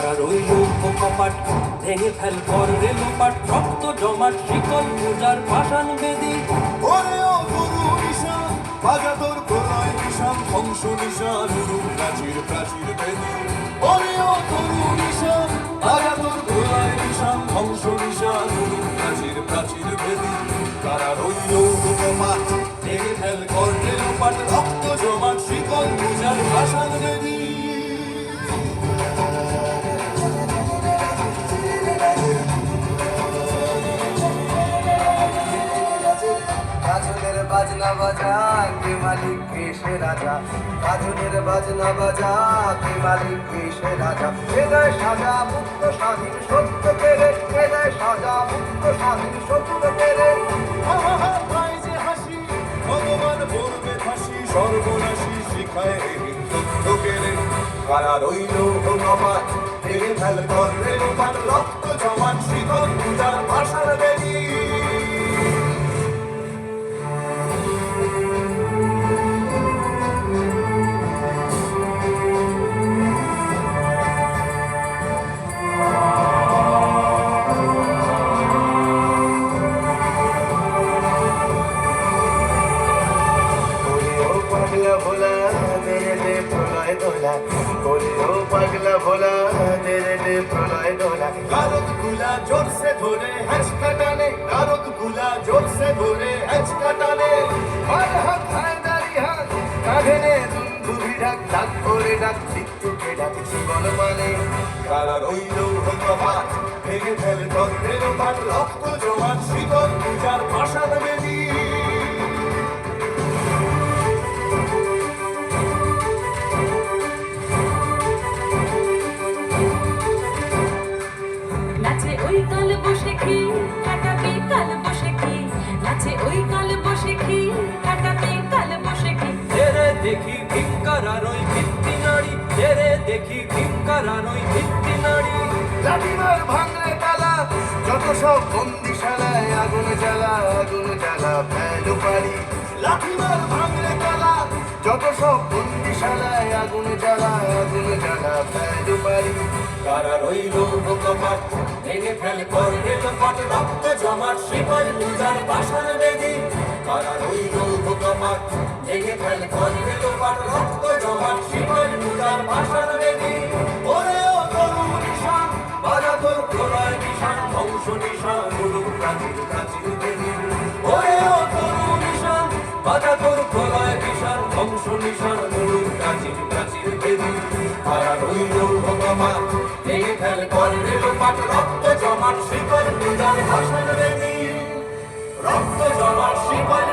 তারা রইল কপাট ভেঙে ফেল কর রেলোপাট রক্ত জমাট শিকল পূজার পাষাণ বেদি ওরে ও গুরু নিশান বাজা তোর প্রলয় নিশান ধ্বংস নিশান প্রাচীর প্রাচীর বেদি ওরে ও গুরু নিশান বাজা তোর প্রলয় নিশান ধ্বংস নিশান প্রাচীর প্রাচীর বেদি তারা রইল কপাট ভেঙে ফেল কর রেলোপাট রক্ত জমাট শিকল পূজার পাষাণ বেদি বাজনা বাজা কে মালিক কে সে রাজা কাঁধনের বাজনা বাজা কে মালিক কে সে রাজা হৃদয় সাজা মুক্ত স্বাধীন সত্য পেরে হৃদয় সাজা মুক্ত স্বাধীন সত্য পেরে যে হাসি ভগবান বলবে ফাঁসি সর্বনাশী শিখায় হিন্দুত্ব কেড়ে কারা রইল কপাট ভেঙে ফেল কর রেলোপাট রক্ত জমাট শিকল পূজার পাষাণ বেদি भोला तेरे दे प्रलय दोला बोले ओ पगला भोला तेरे दे प्रलय दोला गारद गुला जोर से धोरे हंस कटाने गारद गुला जोर से धोरे हंस कटाने हर हाथ दारी हाथ काढ़े ने दुंदु भिड़ाक डाक করে ডাক মৃত্যু কে ডাক জীবন মানে কারা রইল কপাট ভেঙে ফেল কর রেলোপাট রক্ত জমাট শিকল পূজার পাষাণ বেদি নাচে ওই কাল বসে কি কাটাবে কাল বসে কি নাচে ওই কাল বসে কি কাটাবে কাল বসে কি তেরে দেখি ভিক্ষার ওই ভিত্তি নারী তেরে দেখি ভিক্ষার ওই ভিত্তি নারী লাঠিমার ভাঙলে তালা যত সব বন্দিশালায় আগুন জ্বালা ফেলো পারি লাঠিমার ভাঙলে তালা যত সব বন্দিশালায় আগুন জ্বালা ফেলো পারি কারা রইল কপাট ভেঙে ফেল কর রেলোপাট রক্ত জমাট শিকল পূজার পাষাণ বেদি কারা রইল কপাট ভেঙে ফেল কর রেলোপাট রক্ত জমাট শিকল পূজার পাষাণ বেদি ওরে ও তরুণ নিশান বাজা তোর প্রলয় নিশান ধ্বংস নিশান গুরুর প্রাচীর প্রাচীর বেদি ওরে ও তরুণ নিশান বাজা তোর প্রলয় নিশান ধ্বংস নিশান গুরুর প্রাচীর প্রাচীর বেদি কারা রইল কপাট ভেঙে ফেল কর রেলোপাট রক্ত জমাট শিকল পূজার পাষাণ বেদি রক্ত জমাট শিকল